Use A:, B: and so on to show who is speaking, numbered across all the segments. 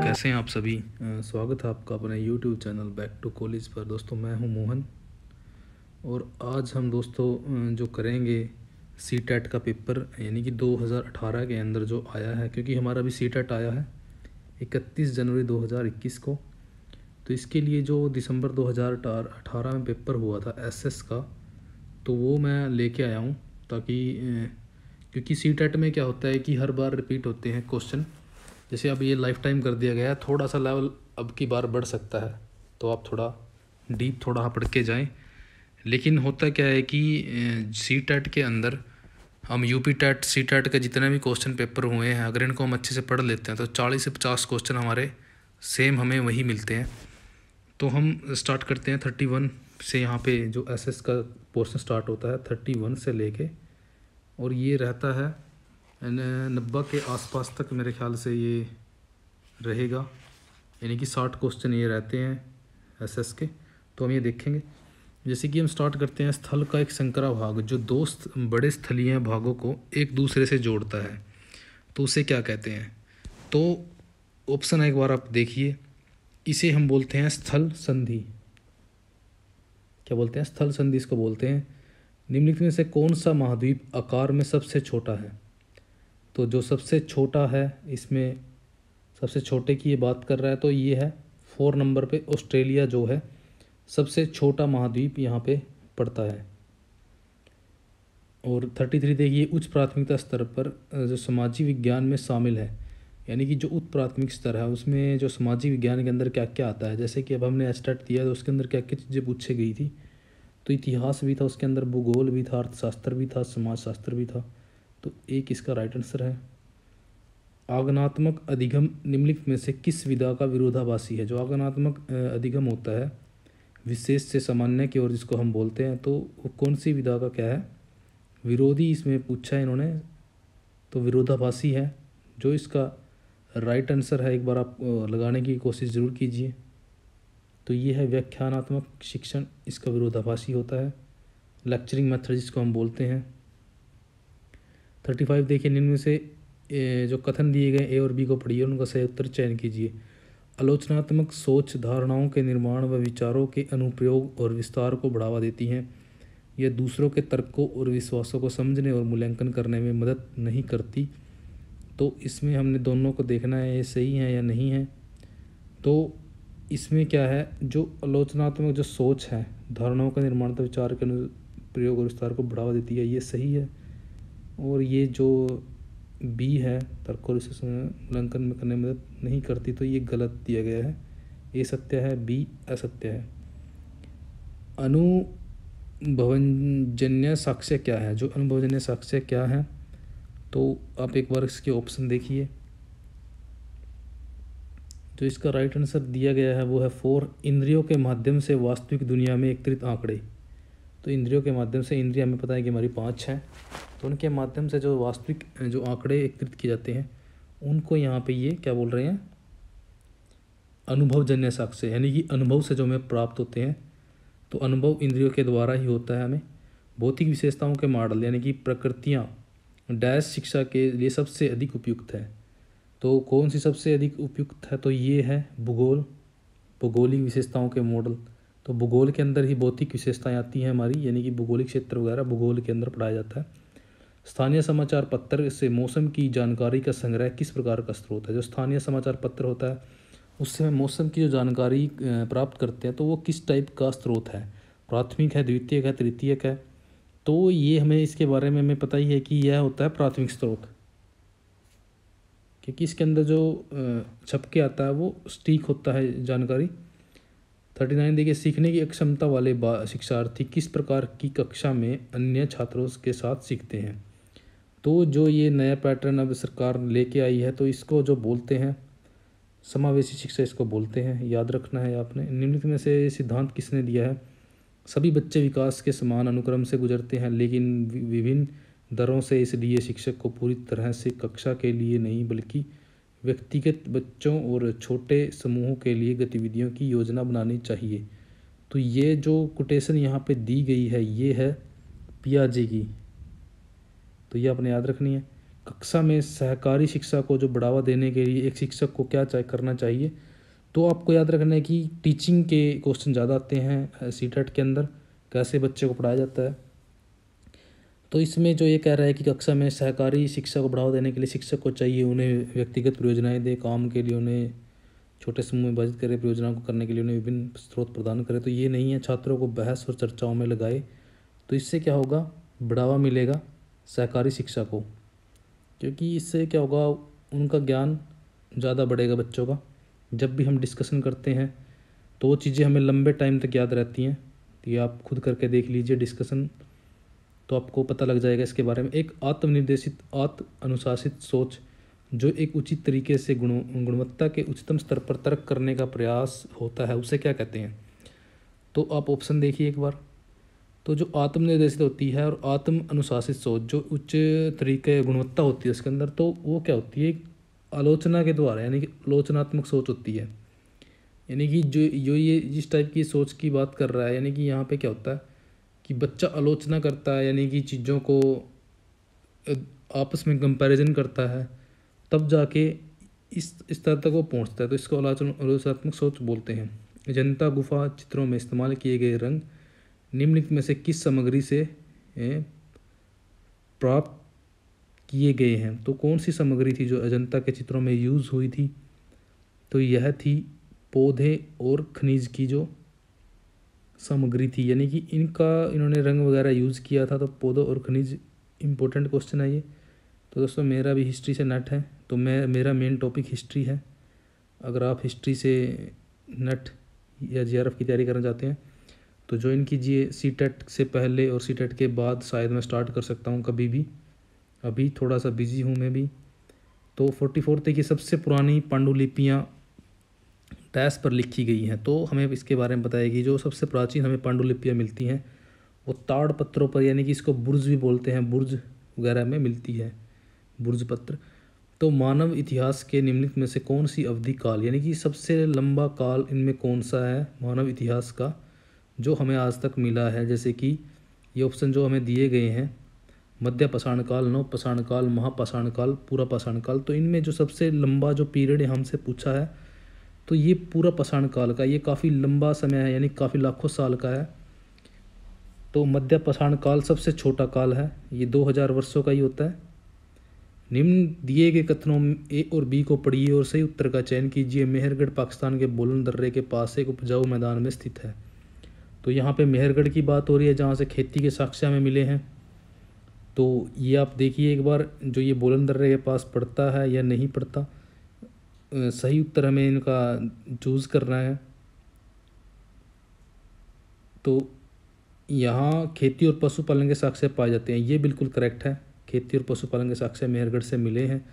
A: कैसे हैं आप सभी। स्वागत है आपका अपने YouTube channel back to college पर। दोस्तों मैं हूं मोहन और आज हम दोस्तों जो करेंगे सी टेट का पेपर, यानी कि 2018 के अंदर जो आया है, क्योंकि हमारा भी सी टेट आया है 31 जनवरी 2021 को। तो इसके लिए जो दिसंबर 2018 में पेपर हुआ था एसएस का, तो वो मैं लेके आया हूँ ताकि क्योंकि सी टेट में क्या होता है कि हर बार रिपीट होते हैं क्वेश्चन। जैसे अब ये लाइफ टाइम कर दिया गया है, थोड़ा सा लेवल अब की बार बढ़ सकता है, तो आप थोड़ा डीप थोड़ा पढ़ के जाएं। लेकिन होता क्या है कि सी टेट के अंदर हम यूपी टेट सी टेट के जितने भी क्वेश्चन पेपर हुए हैं, अगर इनको हम अच्छे से पढ़ लेते हैं तो 40 से 50 क्वेश्चन हमारे सेम हमें वही मिलते हैं। तो हम स्टार्ट करते हैं 31 से। यहाँ पे जो एसएस का पोर्शन स्टार्ट होता है 31 से लेके, और ये रहता है 90 के आसपास तक मेरे ख्याल से ये रहेगा, यानी कि 60 क्वेश्चन ये रहते हैं एसएस के। तो हम ये देखेंगे। जैसे कि हम स्टार्ट करते हैं, स्थल का एक संकरा भाग जो दो बड़े स्थलीय भागों को एक दूसरे से जोड़ता है, तो उसे क्या कहते हैं। तो ऑप्शन एक बार आप देखिए, इसे हम बोलते हैं स्थल संधि। क्या बोलते हैं? स्थल संधि इसको बोलते हैं। निम्नलिखित में से कौन सा महाद्वीप आकार में सबसे छोटा है? तो जो सबसे छोटा है, इसमें सबसे छोटे की ये बात कर रहा है, तो ये है 4 नंबर पे ऑस्ट्रेलिया जो है सबसे छोटा महाद्वीप यहाँ पे पड़ता है। और 33 देखिए, उच्च प्राथमिकता स्तर पर जो समाजी विज्ञान में शामिल है, यानी कि जो उच्च प्राथमिक स्तर है उसमें जो समाजी विज्ञान के अंदर क्या क्या आता है। जैसे कि अब हमने एस्टेट दिया तो उसके अंदर क्या क्या चीज़ें पूछी गई थी, तो इतिहास भी था उसके अंदर, भूगोल भी था, अर्थशास्त्र भी था, समाजशास्त्र भी था। तो एक इसका राइट आंसर है। आगमनात्मक अधिगम निम्नलिखित में से किस विधा का विरोधाभासी है? जो आगमनात्मक अधिगम होता है विशेष से सामान्य की ओर, जिसको हम बोलते हैं, तो वो कौन सी विधा का क्या है? विरोधी इसमें पूछा है इन्होंने, तो विरोधाभासी है। जो इसका राइट आंसर है, एक बार आप लगाने की कोशिश ज़रूर कीजिए। तो ये है व्याख्यानात्मक शिक्षण, इसका विरोधाभासी होता है। लेक्चरिंग मेथड जिसको हम बोलते हैं। 35 देखिए, निम्न में से जो कथन दिए गए ए और बी को पढ़िए, उनका सही उत्तर चयन कीजिए। आलोचनात्मक सोच धारणाओं के निर्माण व विचारों के अनुप्रयोग और विस्तार को बढ़ावा देती हैं। यह दूसरों के तर्कों और विश्वासों को समझने और मूल्यांकन करने में मदद नहीं करती। तो इसमें हमने दोनों को देखना है, ये सही है या नहीं है। तो इसमें क्या है, जो आलोचनात्मक जो सोच है धारणाओं का निर्माण तो विचार के अनुप्रयोग और विस्तार को बढ़ावा देती है, ये सही है। और ये जो बी है, तर्क और मूल्यांकन में करने में मदद नहीं करती, तो ये गलत दिया गया है। ए सत्य है, बी असत्य है। अनुभवजन्य साक्ष्य क्या है? जो अनुभवजन्य साक्ष्य क्या है, तो आप एक बार इसके ऑप्शन देखिए। जो इसका राइट आंसर दिया गया है वो है 4, इंद्रियों के माध्यम से वास्तविक दुनिया में एकत्रित आंकड़े। तो इंद्रियों के माध्यम से, इंद्रिय हमें पता है कि हमारी 5 हैं, तो उनके माध्यम से जो वास्तविक जो आंकड़े एकत्रित किए जाते हैं, उनको यहाँ पे ये क्या बोल रहे हैं? अनुभवजन्य साक्ष्य, यानी कि अनुभव से जो हमें प्राप्त होते हैं। तो अनुभव इंद्रियों के द्वारा ही होता है हमें। भौतिक विशेषताओं के मॉडल, यानी कि प्रकृतियाँ डैश शिक्षा के लिए सबसे अधिक उपयुक्त है। तो कौन सी सबसे अधिक उपयुक्त है? तो ये है भूगोल, भूगोलिक विशेषताओं के मॉडल। तो भूगोल के अंदर ही भौतिक विशेषताएं आती हैं हमारी, यानी कि भूगोलिक क्षेत्र वगैरह भूगोल के अंदर पढ़ाया जाता है। स्थानीय समाचार पत्र से मौसम की जानकारी का संग्रह किस प्रकार का स्रोत है? जो स्थानीय समाचार पत्र होता है उससे हम मौसम की जो जानकारी प्राप्त करते हैं, तो वो किस टाइप का स्रोत है? प्राथमिक है, द्वितीयक है, तृतीयक है? तो ये हमें इसके बारे में हमें पता ही है कि यह होता है प्राथमिक स्रोत, क्योंकि इसके अंदर जो छप के आता है वो स्टीक होता है जानकारी। 39 देखिए, सीखने की अक्षमता वाले शिक्षार्थी किस प्रकार की कक्षा में अन्य छात्रों के साथ सीखते हैं? तो जो ये नया पैटर्न अब सरकार लेके आई है, तो इसको जो बोलते हैं समावेशी शिक्षा, इसको बोलते हैं, याद रखना है आपने। निम्नलिखित में से सिद्धांत किसने दिया है? सभी बच्चे विकास के समान अनुक्रम से गुजरते हैं, लेकिन विभिन्न दरों से, इसलिए शिक्षक को पूरी तरह से कक्षा के लिए नहीं बल्कि व्यक्तिगत बच्चों और छोटे समूहों के लिए गतिविधियों की योजना बनानी चाहिए। तो ये जो कोटेशन यहाँ पे दी गई है, ये है पियाजे की, तो ये आपने याद रखनी है। कक्षा में सहकारी शिक्षा को जो बढ़ावा देने के लिए एक शिक्षक को क्या करना चाहिए, तो आपको याद रखना है कि टीचिंग के क्वेश्चन ज़्यादा आते हैं सीटेट के अंदर, कैसे बच्चे को पढ़ाया जाता है। तो इसमें जो ये कह रहा है कि कक्षा में सहकारी शिक्षा को बढ़ावा देने के लिए शिक्षक को चाहिए उन्हें व्यक्तिगत परियोजनाएं दे, काम के लिए उन्हें छोटे समूह में विभाजित करे, परियोजनाओं को करने के लिए उन्हें विभिन्न स्रोत प्रदान करे। तो ये नहीं है, छात्रों को बहस और चर्चाओं में लगाए। तो इससे क्या होगा, बढ़ावा मिलेगा सहकारी शिक्षा को, क्योंकि इससे क्या होगा, उनका ज्ञान ज़्यादा बढ़ेगा बच्चों का। जब भी हम डिस्कशन करते हैं तो वो चीज़ें हमें लंबे टाइम तक याद रहती हैं। तो ये आप खुद करके देख लीजिए डिस्कशन, तो आपको पता लग जाएगा इसके बारे में। एक आत्मनिर्देशित आत्म अनुशासित सोच जो एक उचित तरीके से गुणवत्ता के उच्चतम स्तर पर तर्क करने का प्रयास होता है, उसे क्या कहते हैं। तो आप ऑप्शन देखिए एक बार। तो जो आत्मनिर्देशित होती है और आत्म अनुशासित सोच जो उच्च तरीके गुणवत्ता होती है उसके अंदर, तो वो क्या होती है, आलोचना के द्वारा, यानी कि आलोचनात्मक सोच होती है। यानी कि जो ये जिस टाइप की सोच की बात कर रहा है, यानी कि यहाँ पे क्या होता है कि बच्चा आलोचना करता है, यानी कि चीज़ों को आपस में कंपैरिजन करता है, तब जाके इस स्तर तक वो पहुँचता है। तो इसको आलोचनात्मक सोच बोलते हैं। अजंता गुफा चित्रों में इस्तेमाल किए गए रंग निम्नलिखित में से किस सामग्री से प्राप्त किए गए हैं। तो कौन सी सामग्री थी जो अजंता के चित्रों में यूज़ हुई थी, तो यह थी पौधे और खनिज की जो सामग्री थी, यानी कि इन्होंने रंग वगैरह यूज़ किया था। तो पौधों और खनिज इंपॉर्टेंट क्वेश्चन है ये। तो दोस्तों मेरा भी हिस्ट्री से नेट है, तो मेरा मेन टॉपिक हिस्ट्री है। अगर आप हिस्ट्री से नेट या जीआरएफ की तैयारी करना चाहते हैं तो ज्वाइन कीजिए। सीटेट से पहले और सीटेट के बाद शायद मैं स्टार्ट कर सकता हूँ कभी भी, अभी थोड़ा सा बिजी हूँ मैं भी। तो 44 तक की सबसे पुरानी पांडुलिपियाँ डैश पर लिखी गई हैं, तो हमें इसके बारे में बताएगी। जो सबसे प्राचीन हमें पांडुलिपियाँ मिलती हैं वो ताड़ पत्रों पर, यानी कि इसको बुर्ज भी बोलते हैं, बुर्ज वगैरह में मिलती है, बुर्ज पत्र। तो मानव इतिहास के निम्नलिखित में से कौन सी अवधि काल, यानी कि सबसे लंबा काल इनमें कौन सा है मानव इतिहास का जो हमें आज तक मिला है। जैसे कि ये ऑप्शन जो हमें दिए गए हैं, मध्य पाषाण काल, नव पाषाण काल, महापाषाण काल, पूरा पाषाण काल। तो इनमें जो सबसे लंबा जो पीरियड हमसे पूछा है तो ये पूरा पाषाण काल का, ये काफ़ी लंबा समय है, यानी काफ़ी लाखों साल का है। तो मध्य पाषाण काल सबसे छोटा काल है, ये 2000 वर्षों का ही होता है। निम्न दिए गए कथनों में ए और बी को पढ़िए और सही उत्तर का चयन कीजिए। मेहरगढ़ पाकिस्तान के बोलन दर्रे के पास एक उपजाऊ मैदान में स्थित है। तो यहाँ पे मेहरगढ़ की बात हो रही है जहाँ से खेती के साक्ष्य हमें मिले हैं। तो ये आप देखिए एक बार, जो ये बोलन दर्रे के पास पड़ता है या नहीं पड़ता, सही उत्तर हमें इनका चूज़ करना है। तो यहाँ खेती और पशुपालन के साक्ष्य पाए जाते हैं, ये बिल्कुल करेक्ट है। खेती और पशुपालन के साक्ष्य मेहरगढ़ से मिले हैं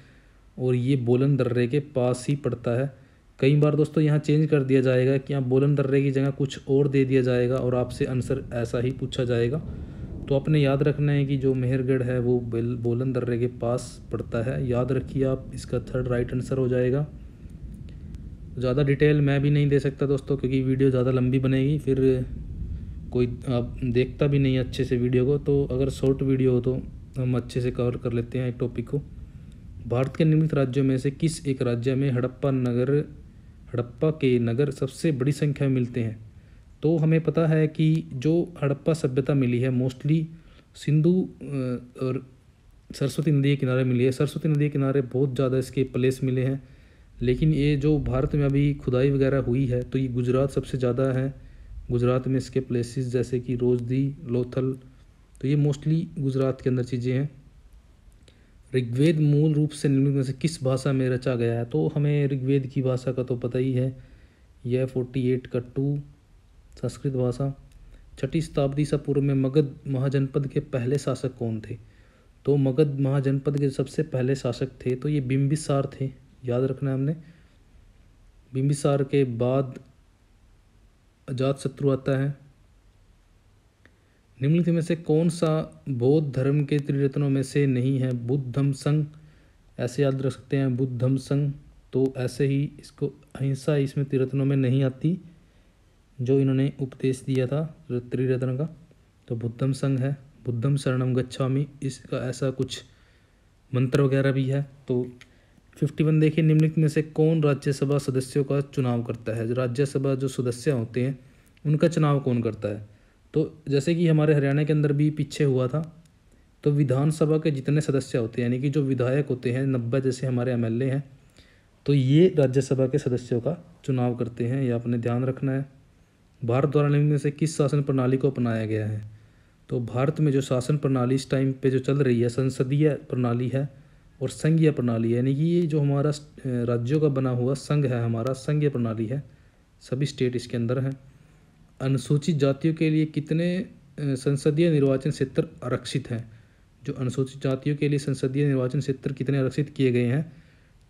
A: और ये बोलन दर्रे के पास ही पड़ता है। कई बार दोस्तों यहाँ चेंज कर दिया जाएगा कि यहाँ बोलन दर्रे की जगह कुछ और दे दिया जाएगा और आपसे आंसर ऐसा ही पूछा जाएगा। तो आपने याद रखना है कि जो मेहरगढ़ है वो बोलन दर्रे के पास पड़ता है, याद रखिए आप, इसका थर्ड राइट आंसर हो जाएगा। ज़्यादा डिटेल मैं भी नहीं दे सकता दोस्तों, क्योंकि वीडियो ज़्यादा लंबी बनेगी, फिर कोई आप देखता भी नहीं अच्छे से वीडियो को। तो अगर शॉर्ट वीडियो हो तो हम अच्छे से कवर कर लेते हैं एक टॉपिक को। भारत के निम्नलिखित राज्यों में से किस एक राज्य में हड़प्पा के नगर सबसे बड़ी संख्या में मिलते हैं। तो हमें पता है कि जो हड़प्पा सभ्यता मिली है मोस्टली सिंधु और सरस्वती नदी के किनारे मिली है। सरस्वती नदी के किनारे बहुत ज़्यादा इसके प्लेस मिले हैं, लेकिन ये जो भारत में अभी खुदाई वगैरह हुई है तो ये गुजरात सबसे ज़्यादा है। गुजरात में इसके प्लेसेस जैसे कि रोजदी, लोथल, तो ये मोस्टली गुजरात के अंदर चीज़ें हैं। ऋग्वेद मूल रूप से निम्नलिखित में से किस भाषा में रचा गया है। तो हमें ऋग्वेद की भाषा का तो पता ही है, यह 48 का 2 संस्कृत भाषा। 6ठी शताब्दी ईसा पूर्व में मगध महाजनपद के पहले शासक कौन थे। तो मगध महाजनपद के सबसे पहले शासक थे तो ये बिंबिसार थे, याद रखना है हमने। बिंबिसार के बाद अजातशत्रु आता है। निम्नलिखित में से कौन सा बौद्ध धर्म के त्रिरत्नों में से नहीं है। बुद्धम संघ, ऐसे याद रख सकते हैं, बुद्धम संघ। तो ऐसे ही इसको अहिंसा इसमें त्रिरत्नों में नहीं आती, जो इन्होंने उपदेश दिया था त्रिरत्न का। तो बुद्धम संघ है। बुद्धम शरणम गच्छामि, इसका ऐसा कुछ मंत्र वगैरह भी है। तो 51 देखिए, निम्नलिखित में से कौन राज्यसभा सदस्यों का चुनाव करता है। जो राज्यसभा जो सदस्य होते हैं उनका चुनाव कौन करता है। तो जैसे कि हमारे हरियाणा के अंदर भी पीछे हुआ था, तो विधानसभा के जितने सदस्य होते हैं यानी कि जो विधायक होते हैं 90 जैसे हमारे एमएलए हैं, तो ये राज्यसभा के सदस्यों का चुनाव करते हैं, ये आपने ध्यान रखना है। भारत द्वारा निम्न में से किस शासन प्रणाली को अपनाया गया है। तो भारत में जो शासन प्रणाली इस टाइम पे जो चल रही है, संसदीय प्रणाली है और संघीय प्रणाली है, यानी कि ये जो हमारा राज्यों का बना हुआ संघ है, हमारा संघीय प्रणाली है, सभी स्टेट इसके अंदर हैं। अनुसूचित जातियों के लिए कितने संसदीय निर्वाचन क्षेत्र आरक्षित हैं। जो अनुसूचित जातियों के लिए संसदीय निर्वाचन क्षेत्र कितने आरक्षित किए गए हैं,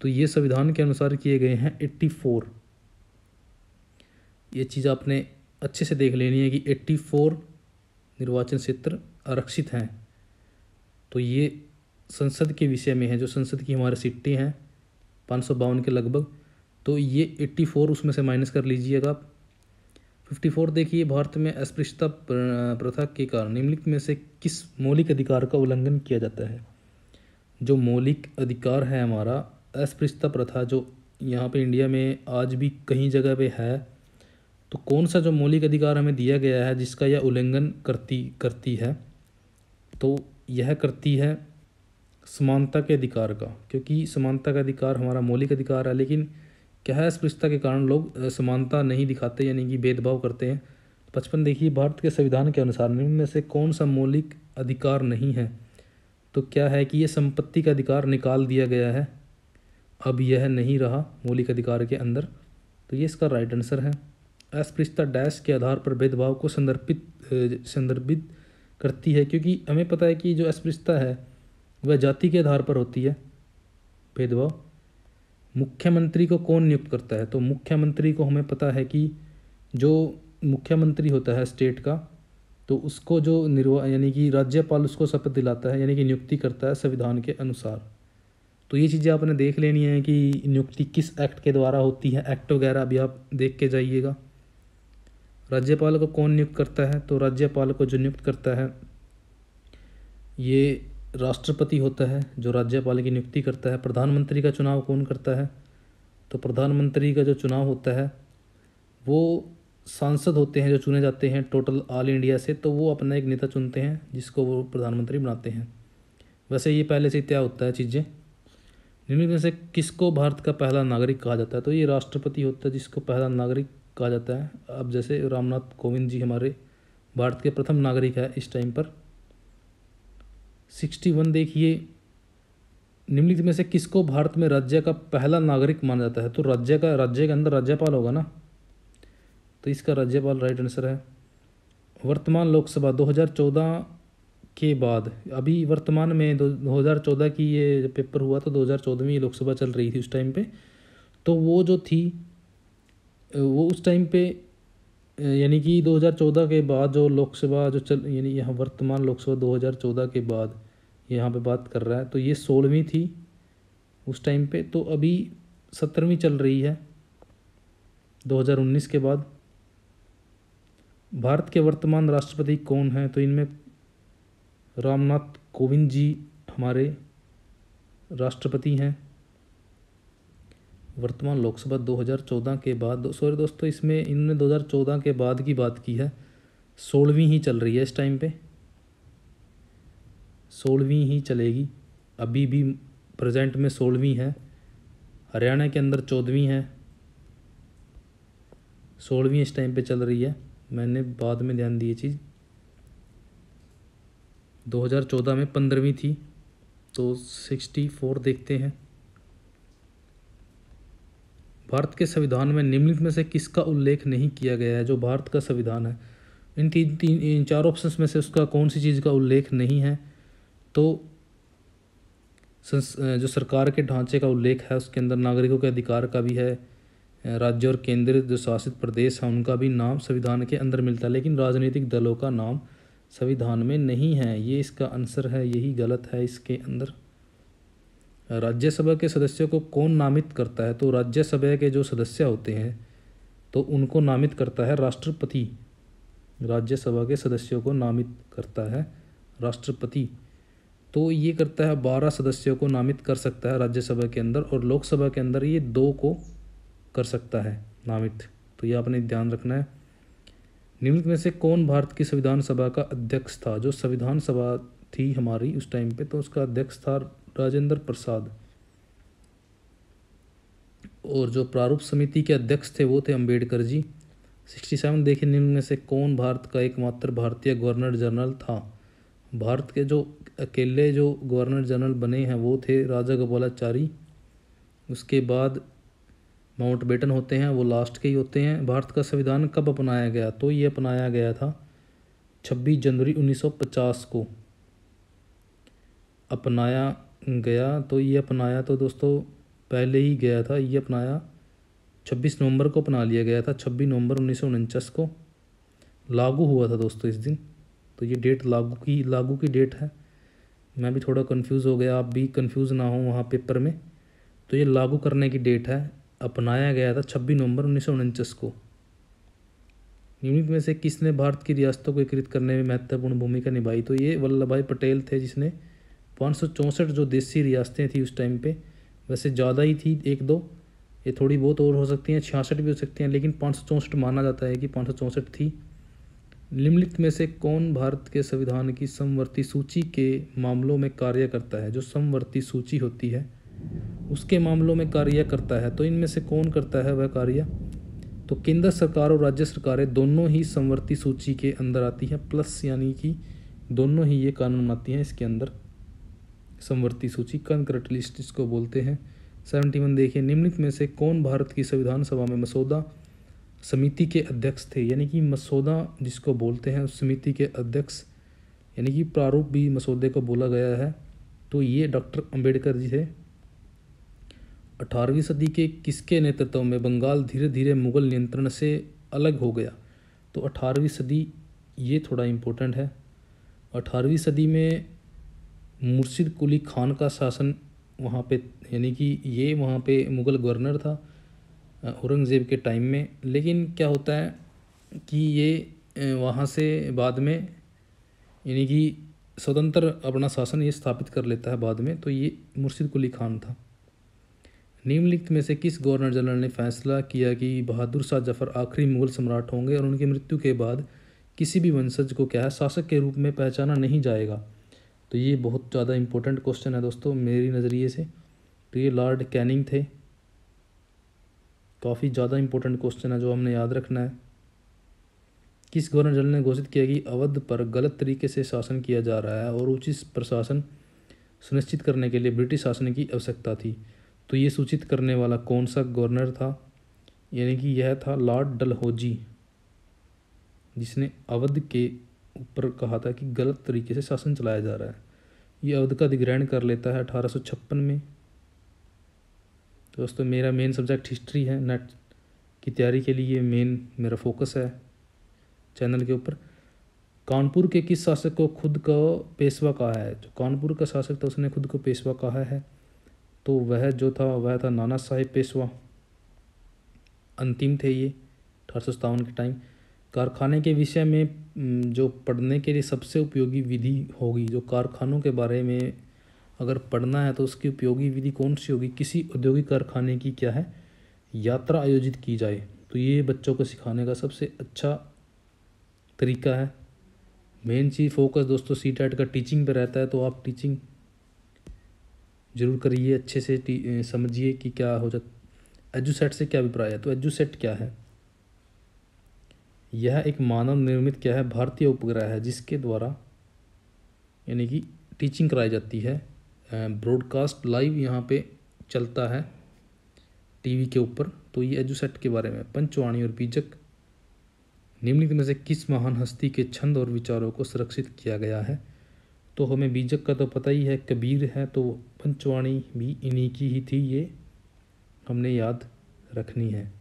A: तो ये संविधान के अनुसार किए गए हैं 84। ये चीज़ आपने अच्छे से देख लेनी है कि 84 निर्वाचन क्षेत्र आरक्षित हैं। तो ये संसद के विषय में है, जो संसद की हमारे सीटें हैं 552 के लगभग, तो ये 84 उसमें से माइनस कर लीजिएगा आप। 54 देखिए, भारत में अस्पृश्यता प्रथा के कारण निम्नलिखित में से किस मौलिक अधिकार का उल्लंघन किया जाता है। जो मौलिक अधिकार है हमारा, अस्पृश्यता प्रथा जो यहाँ पे इंडिया में आज भी कहीं जगह पे है, तो कौन सा जो मौलिक अधिकार हमें दिया गया है जिसका यह उल्लंघन करती है, तो यह करती है समानता के अधिकार का, क्योंकि समानता का अधिकार हमारा मौलिक अधिकार है। लेकिन क्या है, अस्पृश्यता के कारण लोग समानता नहीं दिखाते, यानी कि भेदभाव करते हैं। 55 देखिए, भारत के संविधान के अनुसार निम्न में से कौन सा मौलिक अधिकार नहीं है। तो क्या है कि ये संपत्ति का अधिकार निकाल दिया गया है, अब यह नहीं रहा मौलिक अधिकार के अंदर, तो ये इसका राइट आंसर है। अस्पृश्यता डैश के आधार पर भेदभाव को संदर्भित करती है, क्योंकि हमें पता है कि जो अस्पृश्यता है वह जाति के आधार पर होती है भेदभाव। मुख्यमंत्री को कौन नियुक्त करता है। तो मुख्यमंत्री को हमें पता है कि जो मुख्यमंत्री होता है स्टेट का, तो उसको जो यानी कि राज्यपाल उसको शपथ दिलाता है, यानी कि नियुक्ति करता है संविधान के अनुसार। तो ये चीज़ें आपने देख लेनी है कि नियुक्ति किस एक्ट के द्वारा होती है, एक्ट वगैरह अभी आप देख के जाइएगा। राज्यपाल को कौन नियुक्त करता है। तो राज्यपाल को जो नियुक्त करता है ये राष्ट्रपति होता है, जो राज्यपाल की नियुक्ति करता है। प्रधानमंत्री का चुनाव कौन करता है। तो प्रधानमंत्री का जो चुनाव होता है वो सांसद होते हैं जो चुने जाते हैं टोटल ऑल इंडिया से, तो वो अपना एक नेता चुनते हैं जिसको वो प्रधानमंत्री बनाते हैं। वैसे ये पहले से तय होता है चीज़ें। निम्न में से किसको भारत का पहला नागरिक कहा जाता है। तो ये राष्ट्रपति होता है जिसको पहला नागरिक कहा जाता है। अब जैसे रामनाथ कोविंद जी हमारे भारत के प्रथम नागरिक है इस टाइम पर। 61 देखिए, निम्नलिखित में से किसको भारत में राज्य का पहला नागरिक माना जाता है। तो राज्य के अंदर राज्यपाल होगा ना, तो इसका राज्यपाल राइट आंसर है। वर्तमान लोकसभा 2014 के बाद, अभी वर्तमान में 2014 की ये पेपर हुआ तो 2014 में लोकसभा चल रही थी उस टाइम पे, तो वो जो थी वो उस टाइम पे यानी कि 2014 के बाद जो लोकसभा जो यानी यहाँ वर्तमान लोकसभा 2014 के बाद यहाँ पे बात कर रहा है, तो ये 16वीं थी उस टाइम पे, तो अभी 17वीं चल रही है 2019 के बाद। भारत के वर्तमान राष्ट्रपति कौन हैं। तो इनमें रामनाथ कोविंद जी हमारे राष्ट्रपति हैं। वर्तमान लोकसभा 2014 के बाद, सॉरी दोस्तों, इसमें इन्होंने 2014 के बाद की बात की है, 16वीं ही चल रही है इस टाइम पे, 16वीं ही चलेगी। अभी भी प्रेजेंट में 16वीं है। हरियाणा के अंदर 14वीं है, 16वीं इस टाइम पे चल रही है। मैंने बाद में ध्यान दी ये चीज़। 2014 में 15वीं थी। तो 64 देखते हैं। भारत के संविधान में निम्नलिखित में से किसका उल्लेख नहीं किया गया है। जो भारत का संविधान है, इन चार ऑप्शंस में से उसका कौन सी चीज़ का उल्लेख नहीं है। तो जो सरकार के ढांचे का उल्लेख है उसके अंदर नागरिकों के अधिकार का भी है, राज्य और केंद्र जो शासित प्रदेश हैं उनका भी नाम संविधान के अंदर मिलता है, लेकिन राजनीतिक दलों का नाम संविधान में नहीं है। ये इसका आंसर है, यही गलत है इसके अंदर। राज्यसभा के सदस्यों को कौन नामित करता है। तो राज्यसभा के जो सदस्य होते हैं तो उनको नामित करता है राष्ट्रपति। राज्यसभा के सदस्यों को नामित करता है राष्ट्रपति। तो ये करता है 12 सदस्यों को नामित कर सकता है राज्यसभा के अंदर, और लोकसभा के अंदर ये 2 को कर सकता है नामित। तो ये आपने ध्यान रखना है। निम्नलिखित में से कौन भारत की संविधान सभा का अध्यक्ष था? जो संविधान सभा थी हमारी उस टाइम पे, तो उसका अध्यक्ष था राजेंद्र प्रसाद, और जो प्रारूप समिति के अध्यक्ष थे वो थे अंबेडकर जी। 67 देखिए, निम्न में से कौन भारत का एकमात्र भारतीय गवर्नर जनरल था? भारत के जो अकेले जो गवर्नर जनरल बने हैं वो थे राजा गोपालाचारी। उसके बाद माउंटबेटन होते हैं, वो लास्ट के ही होते हैं। भारत का संविधान कब अपनाया गया? तो ये अपनाया गया था 26 जनवरी 1950 को अपनाया गया। तो ये अपनाया तो दोस्तों पहले ही गया था, ये अपनाया 26 नवंबर को अपना लिया गया था। 26 नवंबर 1949 को लागू हुआ था दोस्तों इस दिन। तो ये डेट लागू की डेट है। मैं भी थोड़ा कंफ्यूज हो गया, आप भी कंफ्यूज ना हो वहाँ पेपर में। तो ये लागू करने की डेट है, अपनाया गया था 26 नवंबर 1949 को। निम्नलिखित में से किसने भारत की रियासतों को एकीकृत करने में महत्वपूर्ण भूमिका निभाई? तो ये वल्लभ भाई पटेल थे, जिसने 564 जो देसी रियासतें थी उस टाइम पे, वैसे ज़्यादा ही थी, 1-2 ये थोड़ी बहुत और हो सकती हैं, 66 भी हो सकती हैं, लेकिन 564 माना जाता है कि 564 थी। निम्नलिखित में से कौन भारत के संविधान की समवर्ती सूची के मामलों में कार्य करता है? जो समवर्ती सूची होती है उसके मामलों में कार्य करता है। तो इनमें से कौन करता है वह कार्य? तो केंद्र सरकार और राज्य सरकारें दोनों ही समवर्ती सूची के अंदर आती है, प्लस यानी कि दोनों ही ये कानून आती हैं इसके अंदर। समवर्ती सूची कंकरेंट लिस्ट इसको बोलते हैं। 71 देखिए, निम्नलिखित में से कौन भारत की संविधान सभा में मसौदा समिति के अध्यक्ष थे? यानी कि मसौदा जिसको बोलते हैं उस समिति के अध्यक्ष, यानी कि प्रारूप भी मसौदे को बोला गया है। तो ये डॉक्टर अंबेडकर जी थे। 18वीं सदी के किसके नेतृत्व में बंगाल धीरे धीरे मुगल नियंत्रण से अलग हो गया? तो 18वीं सदी ये थोड़ा इम्पोर्टेंट है। 18वीं सदी में मुर्शिद कुली खान का शासन वहाँ पे, यानी कि ये वहाँ पे मुग़ल गवर्नर था औरंगज़ेब के टाइम में। लेकिन क्या होता है कि ये वहाँ से बाद में यानी कि स्वतंत्र अपना शासन ये स्थापित कर लेता है बाद में। तो ये मुर्शिद कुली खान था। निम्नलिखित में से किस गवर्नर जनरल ने फैसला किया कि बहादुर शाह जफर आखिरी मुग़ल सम्राट होंगे और उनकी मृत्यु के बाद किसी भी वंशज को क्या है शासक के रूप में पहचाना नहीं जाएगा? तो ये बहुत ज़्यादा इंपॉर्टेंट क्वेश्चन है दोस्तों मेरी नज़रिए से। तो ये लॉर्ड कैनिंग थे। काफ़ी ज़्यादा इंपॉर्टेंट क्वेश्चन है जो हमने याद रखना है। किस गवर्नर जनरल ने घोषित किया कि अवध पर गलत तरीके से शासन किया जा रहा है और उचित प्रशासन सुनिश्चित करने के लिए ब्रिटिश शासन की आवश्यकता थी? तो ये सूचित करने वाला कौन सा गवर्नर था? यानी कि यह था लॉर्ड डलहौजी, जिसने अवध के ऊपर कहा था कि गलत तरीके से शासन चलाया जा रहा है। ये अवध का अधिग्रहण कर लेता है 1856 में। तो दोस्तों मेरा मेन सब्जेक्ट हिस्ट्री है, नेट की तैयारी के लिए मेन मेरा फोकस है चैनल के ऊपर। कानपुर के किस शासक को खुद को पेशवा कहा है? जो कानपुर का शासक था उसने खुद को पेशवा कहा है। तो वह जो था वह था नाना साहेब पेशवा। अंतिम थे ये 1857 के टाइम। कारखाने के विषय में जो पढ़ने के लिए सबसे उपयोगी विधि होगी, जो कारखानों के बारे में अगर पढ़ना है तो उसकी उपयोगी विधि कौन सी होगी? किसी औद्योगिक कारखाने की क्या है यात्रा आयोजित की जाए। तो ये बच्चों को सिखाने का सबसे अच्छा तरीका है। मेन चीज़ फोकस दोस्तों सीटेट का टीचिंग पे रहता है, तो आप टीचिंग जरूर करिए, अच्छे से समझिए कि क्या हो जाता। एजुसेट से क्या अभिप्राय है? तो एजुसेट क्या है? यह एक मानव निर्मित क्या है भारतीय उपग्रह है जिसके द्वारा यानी कि टीचिंग कराई जाती है। ब्रॉडकास्ट लाइव यहाँ पे चलता है टीवी के ऊपर। तो ये एजुसेट के बारे में। पंचवाणी और बीजक, निम्नलिखित में से किस महान हस्ती के छंद और विचारों को संरक्षित किया गया है? तो हमें बीजक का तो पता ही है, कबीर है। तो पंचवाणी भी इन्हीं की ही थी, ये हमने याद रखनी है।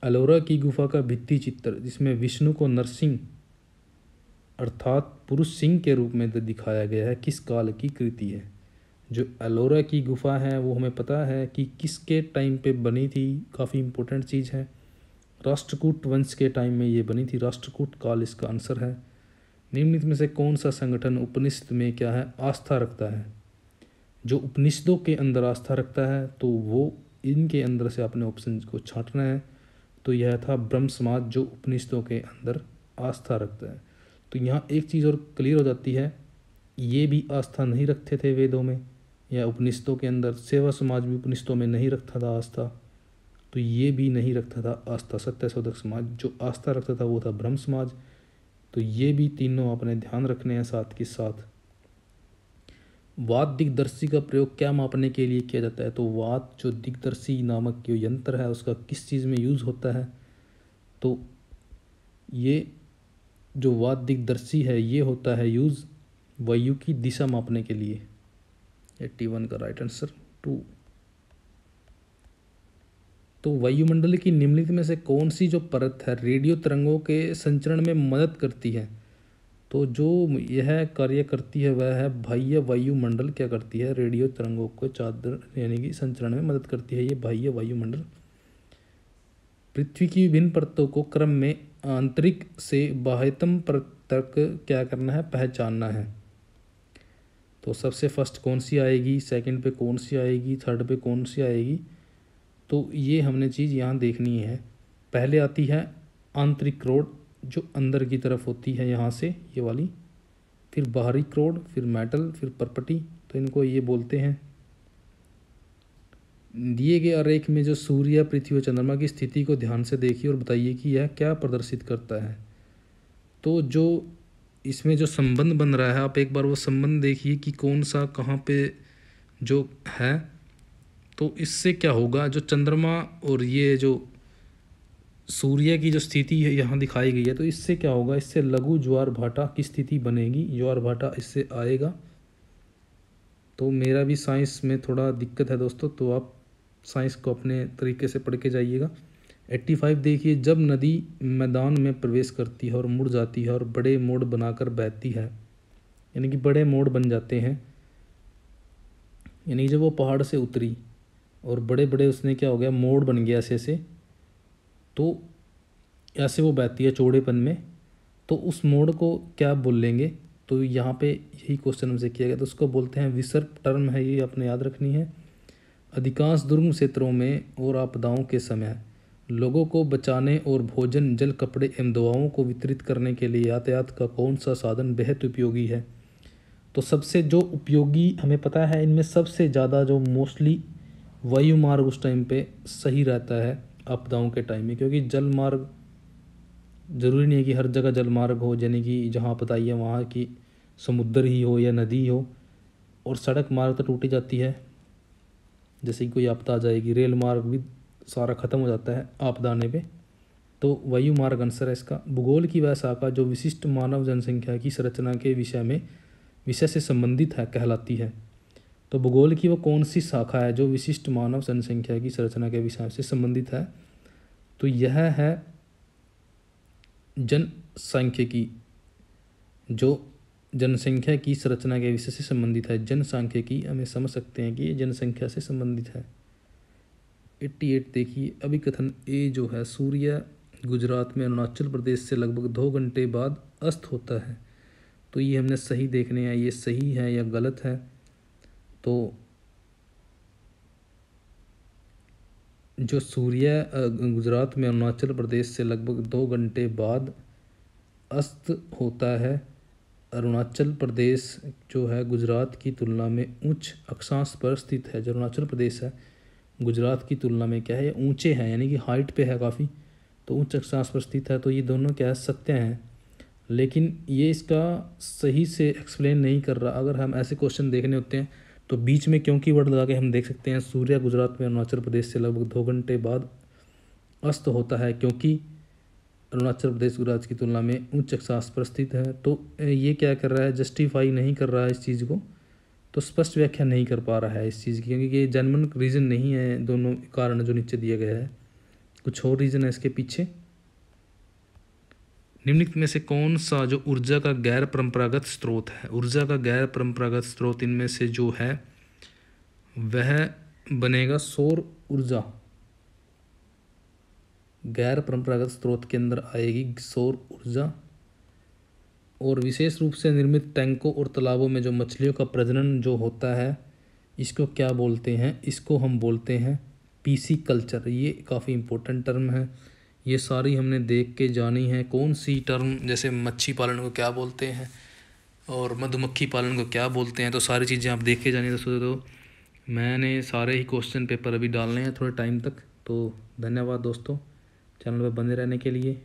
A: एलोरा की गुफा का भित्ति चित्र जिसमें विष्णु को नरसिंह अर्थात पुरुष सिंह के रूप में दिखाया गया है, किस काल की कृति है? जो एलोरा की गुफा है वो हमें पता है कि किसके टाइम पे बनी थी, काफ़ी इंपॉर्टेंट चीज़ है। राष्ट्रकूट वंश के टाइम में ये बनी थी, राष्ट्रकूट काल इसका आंसर है। निम्नलिखित में से कौन सा संगठन उपनिषद में क्या है, आस्था रखता है? जो उपनिषदों के अंदर आस्था रखता है तो वो इनके अंदर से अपने ऑप्शन को छांटना है। तो यह था ब्रह्म समाज जो उपनिषदों के अंदर आस्था रखता है। तो यहाँ एक चीज़ और क्लियर हो जाती है, ये भी आस्था नहीं रखते थे वेदों में या उपनिषदों के अंदर। सेवा समाज भी उपनिषदों में नहीं रखता था आस्था, तो ये भी नहीं रखता था आस्था। सत्यशोधक समाज जो आस्था रखता था वो था ब्रह्म समाज। तो ये भी तीनों अपने ध्यान रखने हैं। साथ के साथ वात दिग्दर्शी का प्रयोग क्या मापने के लिए किया जाता है? तो वात जो दिग्दर्शी नामक जो यंत्र है उसका किस चीज़ में यूज़ होता है? तो ये जो वात दिग्दर्शी है ये होता है यूज़ वायु की दिशा मापने के लिए। 81 का राइट आंसर 2। तो वायुमंडल की निम्नलिखित में से कौन सी जो परत है रेडियो तरंगों के संचरण में मदद करती है? तो जो यह कार्य करती है वह है बाह्य वायुमंडल। क्या करती है? रेडियो तरंगों को चादर यानी कि संचरण में मदद करती है ये बाह्य वायुमंडल। पृथ्वी की विभिन्न परतों को क्रम में आंतरिक से बाह्यतम परत तक क्या करना है? पहचानना है। तो सबसे फर्स्ट कौन सी आएगी, सेकंड पे कौन सी आएगी, थर्ड पे कौन सी आएगी? तो ये हमने चीज़ यहाँ देखनी है। पहले आती है आंतरिक क्रोड जो अंदर की तरफ होती है यहाँ से ये वाली, फिर बाहरी क्रोड, फिर मेटल, फिर परपटी। तो इनको ये बोलते हैं। दिए गए आरेख में जो सूर्य, पृथ्वी और चंद्रमा की स्थिति को ध्यान से देखिए और बताइए कि यह क्या प्रदर्शित करता है। तो जो इसमें जो संबंध बन रहा है आप एक बार वो संबंध देखिए कि कौन सा कहाँ पे जो है। तो इससे क्या होगा, जो चंद्रमा और ये जो सूर्य की जो स्थिति है यहाँ दिखाई गई है, तो इससे क्या होगा, इससे लघु ज्वार भाटा की स्थिति बनेगी। ज्वार भाटा इससे आएगा। तो मेरा भी साइंस में थोड़ा दिक्कत है दोस्तों, तो आप साइंस को अपने तरीके से पढ़ के जाइएगा। 85 देखिए, जब नदी मैदान में प्रवेश करती है और मुड़ जाती है और बड़े मोड़ बनाकर बहती है, यानी कि बड़े मोड़ बन जाते हैं, यानी जब वो पहाड़ से उतरी और बड़े बड़े उसने क्या हो गया, मोड़ बन गया ऐसे, तो ऐसे वो बहती है चौड़ेपन में, तो उस मोड़ को क्या बोल लेंगे? तो यहाँ पे यही क्वेश्चन हमसे किया गया, तो उसको बोलते हैं विसर्प टर्म है, ये आपने याद रखनी है। अधिकांश दुर्गम क्षेत्रों में और आपदाओं के समय लोगों को बचाने और भोजन, जल, कपड़े एवं दवाओं को वितरित करने के लिए यातायात का कौन सा साधन बेहद उपयोगी है? तो सबसे जो उपयोगी हमें पता है, इनमें सबसे ज़्यादा जो मोस्टली वायु मार्ग उस टाइम पे सही रहता है आपदाओं के टाइम में, क्योंकि जल मार्ग ज़रूरी नहीं है कि हर जगह जल मार्ग हो, यानी कि जहाँ आपदा है वहाँ की समुद्र ही हो या नदी हो, और सड़क मार्ग तो टूटी जाती है। जैसे कि कोई आपदा आ जाएगी, रेल मार्ग भी सारा ख़त्म हो जाता है आपदा आने पे। तो वायु मार्ग आंसर है इसका। भूगोल की वह शाखा जो विशिष्ट मानव जनसंख्या की संरचना के विषय से संबंधित है कहलाती है। तो भूगोल की वो कौन सी शाखा है जो विशिष्ट मानव जनसंख्या की संरचना के विषय से संबंधित है? तो यह है जनसांख्यिकी, जो जनसंख्या की संरचना के विषय से संबंधित है। जनसांख्यिकी हमें समझ सकते हैं कि ये जनसंख्या से संबंधित है। 88 देखिए, अभिकथन ए जो है, सूर्य गुजरात में अरुणाचल प्रदेश से लगभग 2 घंटे बाद अस्त होता है। तो ये हमने सही देखने हैं, ये सही है या गलत है। तो जो सूर्य गुजरात में अरुणाचल प्रदेश से लगभग 2 घंटे बाद अस्त होता है, अरुणाचल प्रदेश जो है गुजरात की तुलना में उच्च अक्षांश पर स्थित है। जो अरुणाचल प्रदेश है गुजरात की तुलना में क्या है, ऊंचे हैं, यानी कि हाइट पे है काफ़ी, तो उच्च अक्षांश पर स्थित है। तो ये दोनों क्या है, सत्य हैं। लेकिन ये इसका सही से एक्सप्लेन नहीं कर रहा। अगर हम ऐसे क्वेश्चन देखने होते हैं तो बीच में क्यों की वर्ड लगा के हम देख सकते हैं, सूर्य गुजरात में अरुणाचल प्रदेश से लगभग 2 घंटे बाद अस्त होता है, क्योंकि अरुणाचल प्रदेश गुजरात की तुलना में उच्च अक्षांश पर स्थित है। तो ये क्या कर रहा है, जस्टिफाई नहीं कर रहा है इस चीज़ को, तो स्पष्ट व्याख्या नहीं कर पा रहा है इस चीज़ की, क्योंकि ये जेन्युइन रीज़न नहीं है दोनों कारण जो नीचे दिया गया है, कुछ और रीज़न है इसके पीछे। निम्नलिखित में से कौन सा जो ऊर्जा का गैर परंपरागत स्रोत है? ऊर्जा का गैर परंपरागत स्रोत इनमें से जो है वह बनेगा सौर ऊर्जा। गैर परंपरागत स्रोत के अंदर आएगी सौर ऊर्जा। और विशेष रूप से निर्मित टैंकों और तालाबों में जो मछलियों का प्रजनन जो होता है, इसको क्या बोलते हैं? इसको हम बोलते हैं पीसी कल्चर। ये काफ़ी इम्पोर्टेंट टर्म है, ये सारी हमने देख के जानी है। कौन सी टर्म, जैसे मच्छी पालन को क्या बोलते हैं और मधुमक्खी पालन को क्या बोलते हैं, तो सारी चीज़ें आप देख के जानिए दोस्तों। तो मैंने सारे ही क्वेश्चन पेपर अभी डालने हैं थोड़े टाइम तक। तो धन्यवाद दोस्तों चैनल पर बने रहने के लिए।